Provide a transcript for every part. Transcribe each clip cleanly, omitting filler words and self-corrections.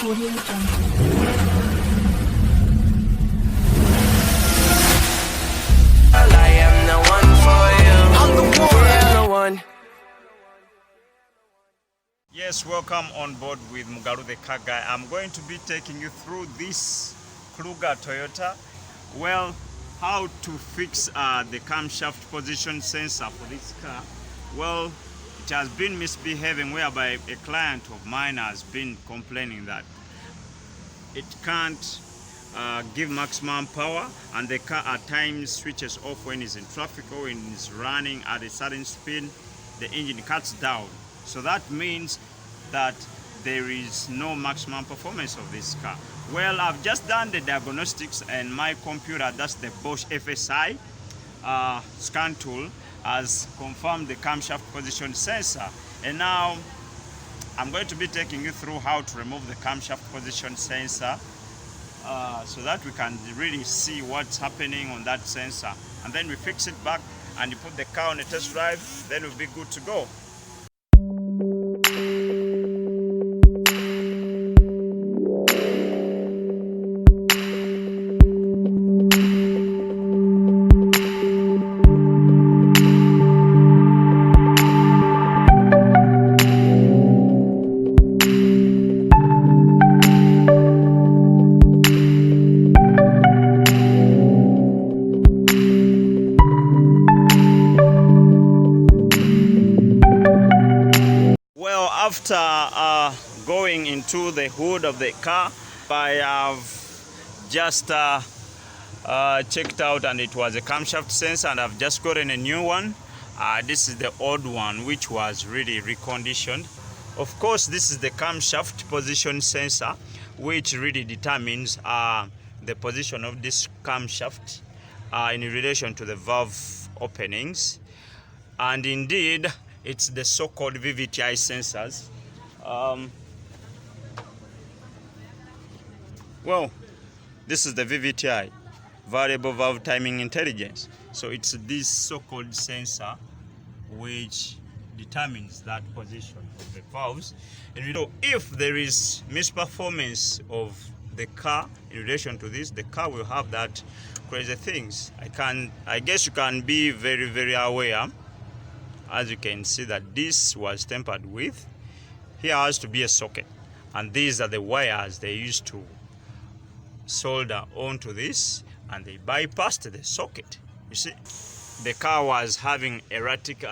I am the one for you. I'm the one. Yes, welcome on board with MugaluTheCarGuy. I'm going to be taking you through this Kluger Toyota. Well, how to fix the camshaft position sensor for this car. Well, it has been misbehaving, whereby a client of mine has been complaining that it can't give maximum power, and the car at times switches off when it's in traffic or when it's running at a certain speed. The engine cuts down, so that means that there is no maximum performance of this car. Well, I've just done the diagnostics, and my computer, that's the Bosch FSI scan tool, has confirmed the camshaft position sensor. And now I'm going to be taking you through how to remove the camshaft position sensor so that we can really see what's happening on that sensor. And then we fix it back and you put the car on a test drive, then we'll be good to go. After going into the hood of the car, I have just checked out, and it was a camshaft sensor, and I've just gotten a new one. This is the old one, which was really reconditioned. Of course, this is the camshaft position sensor, which really determines the position of this camshaft in relation to the valve openings. And indeed, it's the so-called VVTi sensors. Well, this is the VVTi, variable valve timing intelligence. So it's this so-called sensor which determines that position of the valves. And you know, if there is misperformance of the car in relation to this, the car will have that crazy things. I guess you can be very, very aware. As you can see that this was tampered with. Here has to be a socket, and these are the wires they used to solder onto this, and they bypassed the socket. You see, the car was having erratic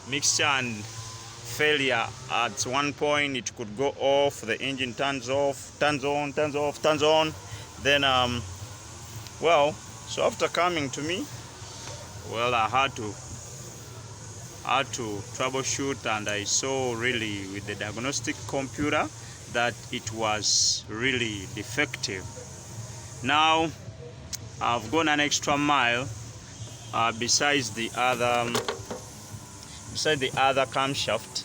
mixture and failure. At one point it could go off, the engine turns off, turns on, turns off, turns on. Then well, so after coming to me, well, I had to troubleshoot, and I saw really with the diagnostic computer that it was really defective. Now I've gone an extra mile besides the other camshaft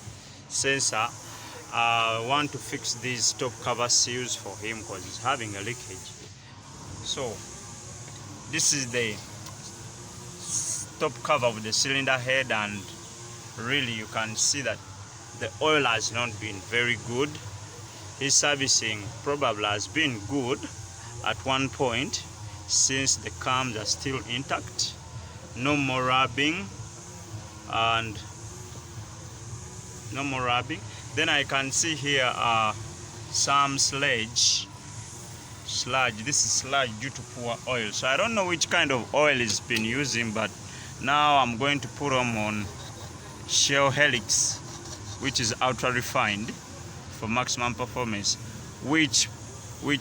sensor. I want to fix these top cover seals for him because he's having a leakage. So this is the top cover of the cylinder head, and really you can see that the oil has not been very good. His servicing probably has been good at one point, since the cams are still intact. No more rubbing, and no more rubbing. Then I can see here some sludge. This is sludge due to poor oil. So I don't know which kind of oil he's been using, but now I'm going to put them on Shell Helix, which is ultra refined for maximum performance, which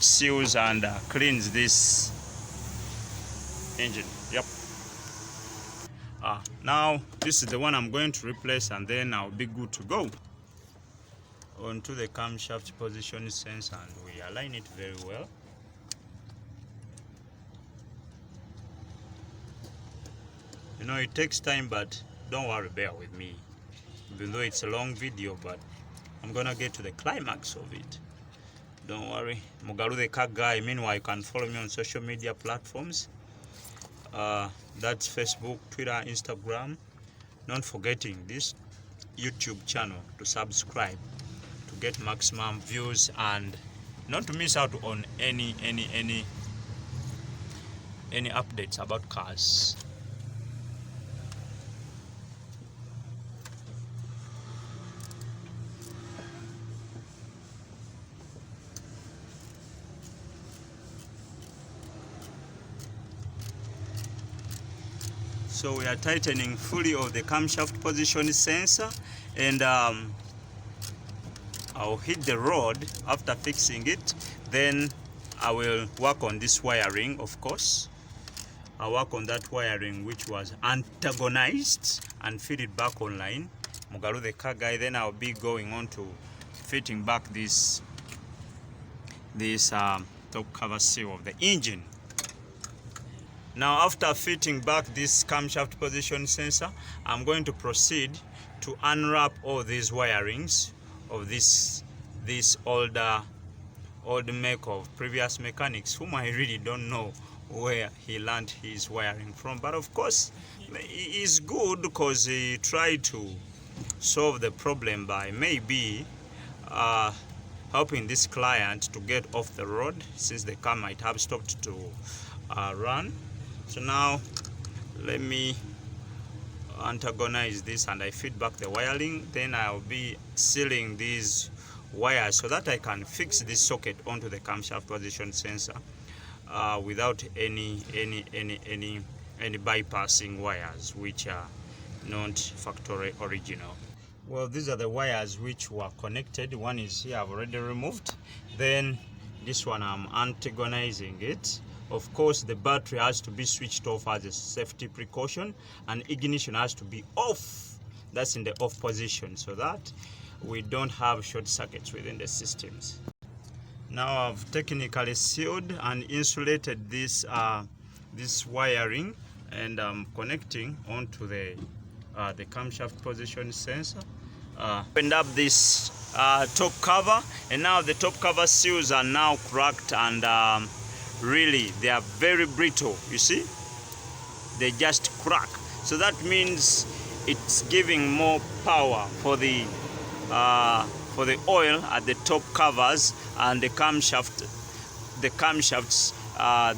seals and cleans this engine. Yep. Now this is the one I'm going to replace, and then I'll be good to go. Onto the camshaft position sensor, and we align it very well. You know, it takes time, but don't worry, bear with me. Even though it's a long video, but I'm gonna get to the climax of it. Don't worry. MugaluTheCarGuy. Meanwhile, you can follow me on social media platforms. That's Facebook, Twitter, Instagram. Not forgetting this YouTube channel to subscribe to get maximum views and not to miss out on any updates about cars. So we are tightening fully of the camshaft position sensor, and I'll hit the rod after fixing it. Then I will work on this wiring, of course. I'll work on that wiring which was antagonized and feed it back online. MugaluTheCarGuy. Then I'll be going on to fitting back this top cover seal of the engine. Now, after fitting back this camshaft position sensor, I'm going to proceed to unwrap all these wirings of this old make of previous mechanics, whom I really don't know where he learned his wiring from. But of course, it's good because he tried to solve the problem by maybe helping this client to get off the road, since the car might have stopped to run. So now let me antagonize this and I feed back the wiring. Then I'll be sealing these wires so that I can fix this socket onto the camshaft position sensor without any bypassing wires which are not factory original. Well, these are the wires which were connected. One is here, I've already removed. Then this one I'm antagonizing it. Of course, the battery has to be switched off as a safety precaution, and ignition has to be off. That's in the off position, so that we don't have short circuits within the systems. Now I've technically sealed and insulated this wiring, and I'm connecting onto the camshaft position sensor. Opened up this top cover, and now the top cover seals are now cracked, and really they are very brittle. You see, they just crack. So that means it's giving more power for the oil at the top covers and the camshafts.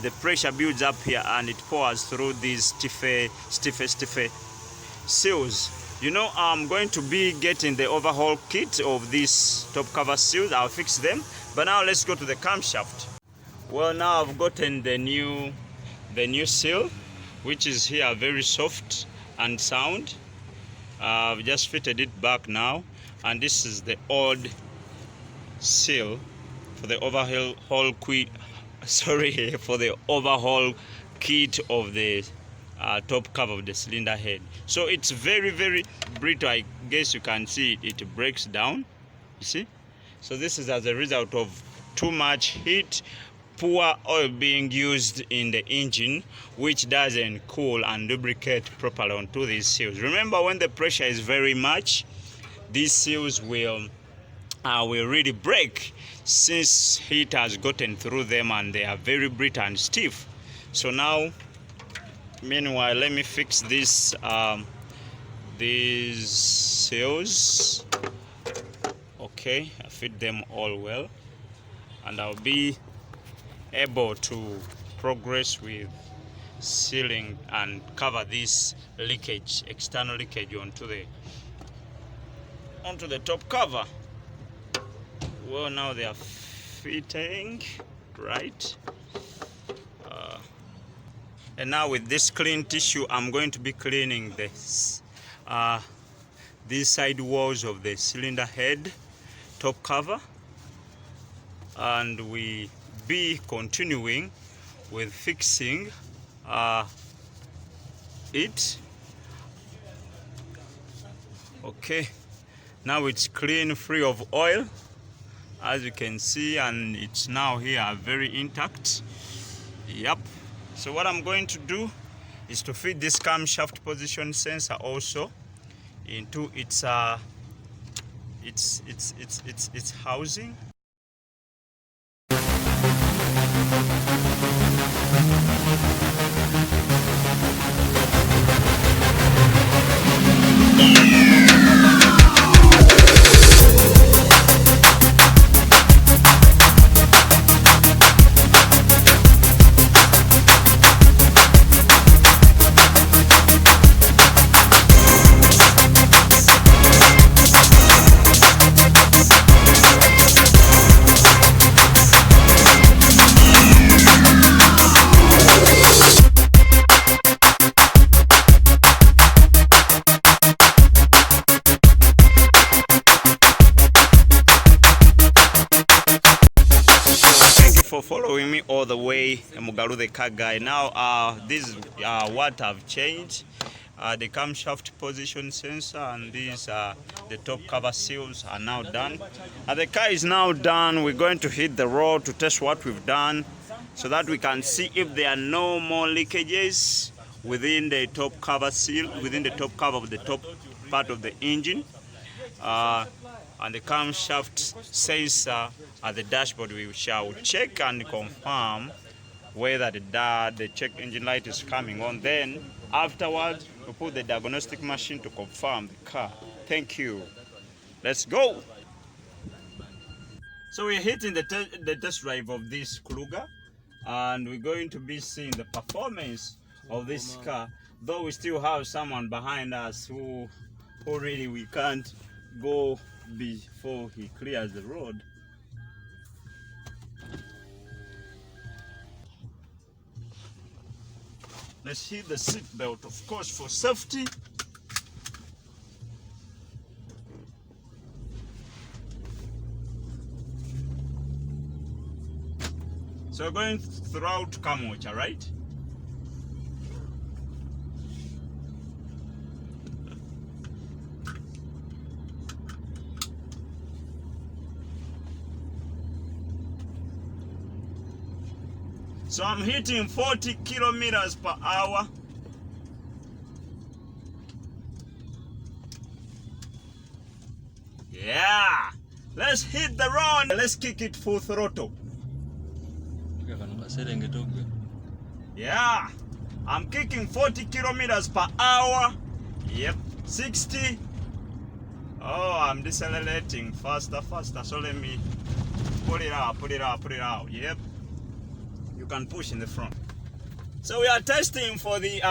The pressure builds up here and it pours through these stiff seals. You know, I'm going to be getting the overhaul kit of these top cover seals. I'll fix them. But now let's go to the camshaft. Well, now I've gotten the new seal, which is here, very soft and sound. I've just fitted it back now, and this is the old seal for the overhaul kit. Sorry, for the overhaul kit of the top cover of the cylinder head. So it's very, very brittle. I guess you can see it breaks down. You see? So this is as a result of too much heat, poor oil being used in the engine, which doesn't cool and lubricate properly onto these seals. Remember, when the pressure is very much, these seals will really break, since heat has gotten through them and they are very brittle and stiff. So now, meanwhile, let me fix these seals. Okay, I fit them all well, and I'll be able to progress with sealing and cover this leakage, external leakage onto the top cover. Well, now they are fitting right, and now with this clean tissue I'm going to be cleaning this these side walls of the cylinder head top cover, and we be continuing with fixing it. Okay, now it's clean, free of oil, as you can see, and it's now here very intact. Yep. So what I'm going to do is to fit this camshaft position sensor also into its housing. for following me all the way, MugaluTheCarGuy. Now, this is what I've changed. The camshaft position sensor and these the top cover seals are now done. The car is now done. We're going to hit the road to test what we've done so that we can see if there are no more leakages within the top cover seal, within the top cover of the top part of the engine. And the camshaft sensor at the dashboard, we shall check and confirm whether the check engine light is coming on. Then afterwards, we put the diagnostic machine to confirm the car. Thank you. Let's go. So we're hitting the test drive of this Kluger, and we're going to be seeing the performance of this car. Though we still have someone behind us who really we can't go before he clears the road. Let's hit the seat belt, of course, for safety. So we're going throughout Kamocha, right? So I'm hitting 40 kilometers per hour. Yeah, let's hit the road. Let's kick it full throttle. Yeah, I'm kicking 40 kilometers per hour. Yep, 60. Oh, I'm decelerating faster. So let me put it out. Yep. You can push in the front. So we are testing for the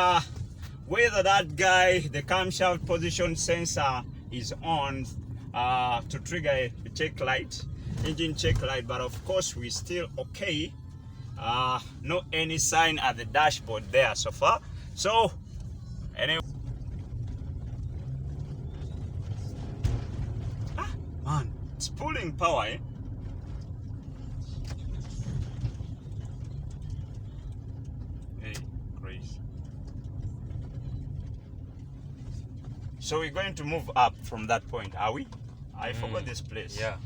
whether that guy, the camshaft position sensor is on to trigger a check light, engine check light, but of course we're still okay. No any sign at the dashboard there so far. So anyway, man, it's pulling power, eh? So we're going to move up from that point, are we? I forgot this place. Yeah.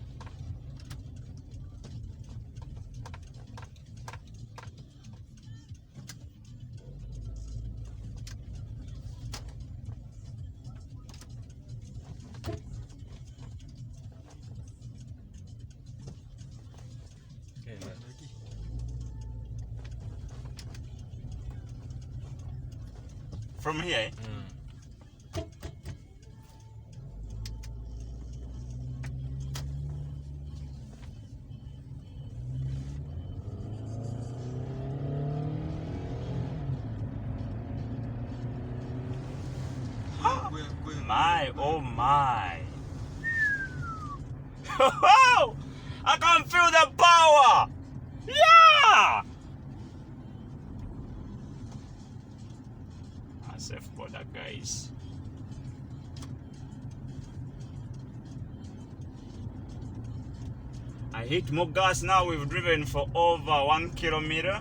From here, eh? My, oh my. I can feel the power. Yeah. Safe border, guys. I hit more gas now. We've driven for over 1 kilometer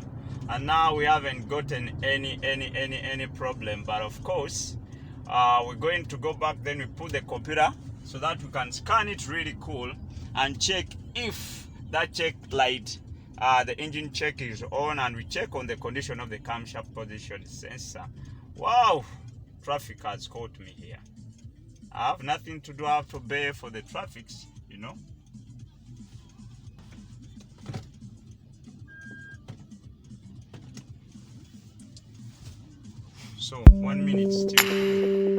and now we haven't gotten any problem, but of course we're going to go back. Then we put the computer so that we can scan it really cool and check if that check light, the engine check is on, and we check on the condition of the camshaft position sensor. Wow, traffic has caught me here. I have nothing to do. I have to bear for the traffic, you know. So 1 minute still.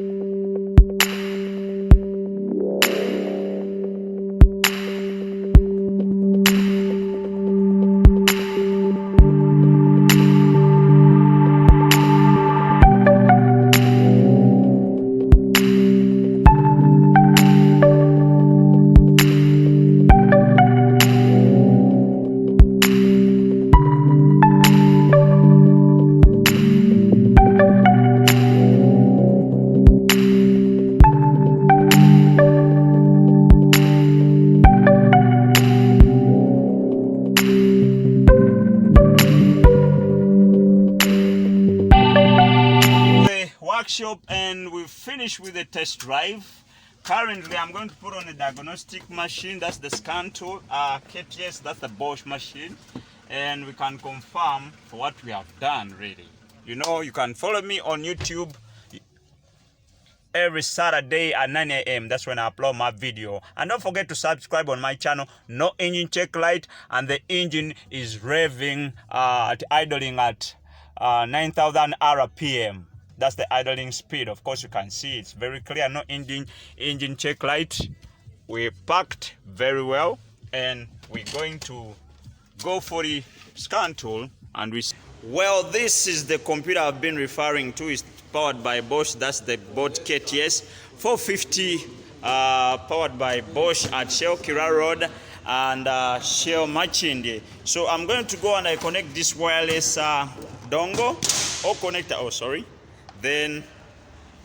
workshop and we've finished with the test drive. Currently, I'm going to put on a diagnostic machine. That's the scan tool. KTS, that's the Bosch machine. And we can confirm for what we have done, really. You know, you can follow me on YouTube every Saturday at 9 a.m. That's when I upload my video. And don't forget to subscribe on my channel. No engine check light, and the engine is revving, idling at 9,000 RPM. That's the idling speed. Of course, you can see it's very clear. No engine check light. We packed very well, and we're going to go for the scan tool. And well, this is the computer I've been referring to. It's powered by Bosch. That's the Bosch KTS 450, powered by Bosch at Shell Kira Road and Shell Machindi. So I'm going to go and I connect this wireless dongle or connector. Oh, sorry. Then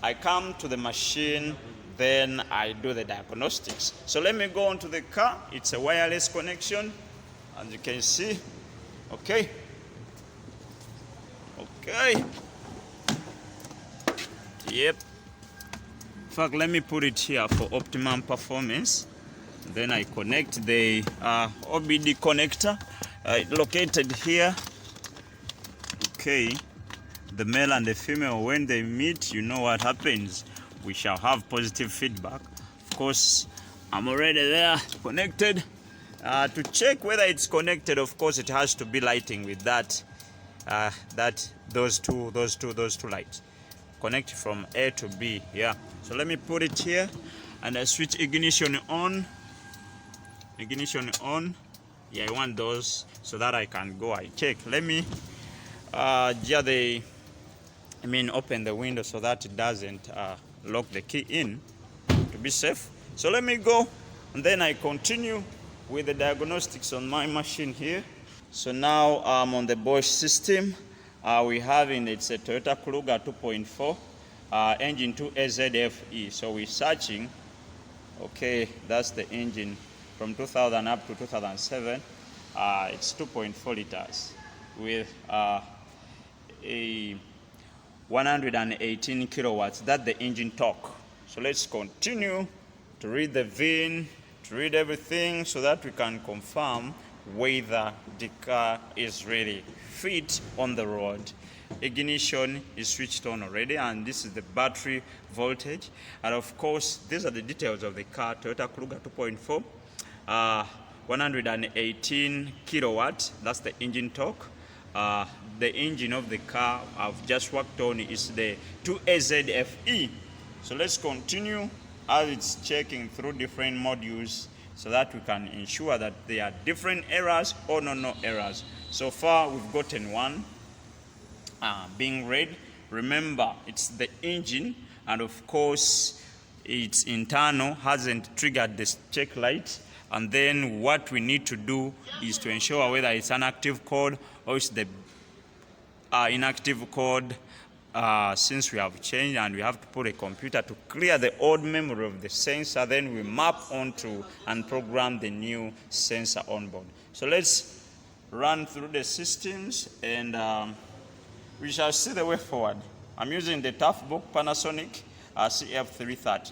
I come to the machine. Then I do the diagnostics. So let me go onto the car. It's a wireless connection, as you can see. Okay. Okay. Yep. In fact, let me put it here for optimum performance. Then I connect the OBD connector located here. Okay. The male and the female, when they meet, you know what happens. We shall have positive feedback. Of course, I'm already there, connected. To check whether it's connected, of course, it has to be lighting with that. Those two lights. Connect from A to B. Yeah. So let me put it here, and I switch ignition on. Ignition on. Yeah, I want those so that I can go. I check. Let me open the window so that it doesn't lock the key in to be safe. So let me go, and then I continue with the diagnostics on my machine here. So now I'm on the Bosch system. We have it's a Toyota Kluger 2.4 engine 2AZFE. So we're searching. Okay, that's the engine from 2000 up to 2007. It's 2.4 liters with a 118 kilowatts. That's the engine torque. So let's continue to read the VIN, to read everything so that we can confirm whether the car is really fit on the road. Ignition is switched on already, and this is the battery voltage. And of course, these are the details of the car. Toyota Kluger 2.4, 118 kilowatt. That's the engine torque. The engine of the car I've just worked on is the 2AZFE. So let's continue as it's checking through different modules so that we can ensure that there are different errors or no errors. So far, we've gotten one being read. Remember, it's the engine, and of course, it's internal, hasn't triggered this check light. And then what we need to do is to ensure whether it's an active code or it's the inactive code. Since we have changed, and we have to put a computer to clear the old memory of the sensor, then we map onto and program the new sensor on board. So let's run through the systems, and we shall see the way forward. I'm using the Toughbook Panasonic CF330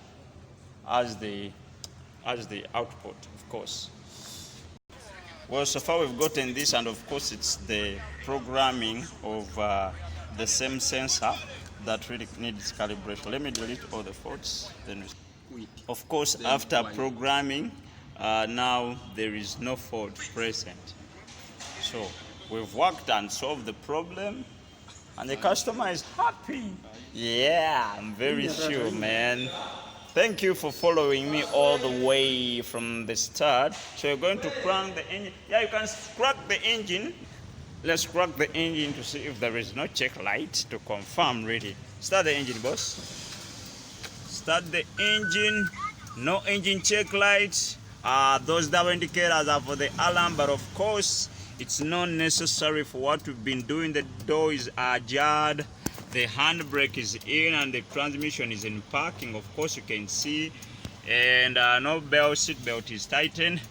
as the output, of course. Well, so far we've gotten this, and of course it's the programming of the same sensor that really needs calibration. Let me delete all the faults. Then of course, after programming, now there is no fault present. So we've worked and solved the problem, and the customer is happy. Yeah, I'm very sure, man. Thank you for following me all the way from the start. So you're going to crank the engine. Yeah, you can crack the engine. Let's crack the engine to see if there is no check light to confirm really. Start the engine, boss. Start the engine. No engine check lights. Those double indicators are for the alarm, but of course, it's not necessary for what we've been doing. The door is ajar, the handbrake is in, and the transmission is in parking. Of course, you can see, and no seat belt is tightened.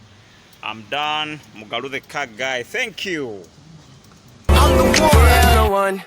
I'm done. MugaluTheCarGuy. Thank you. I'm the one.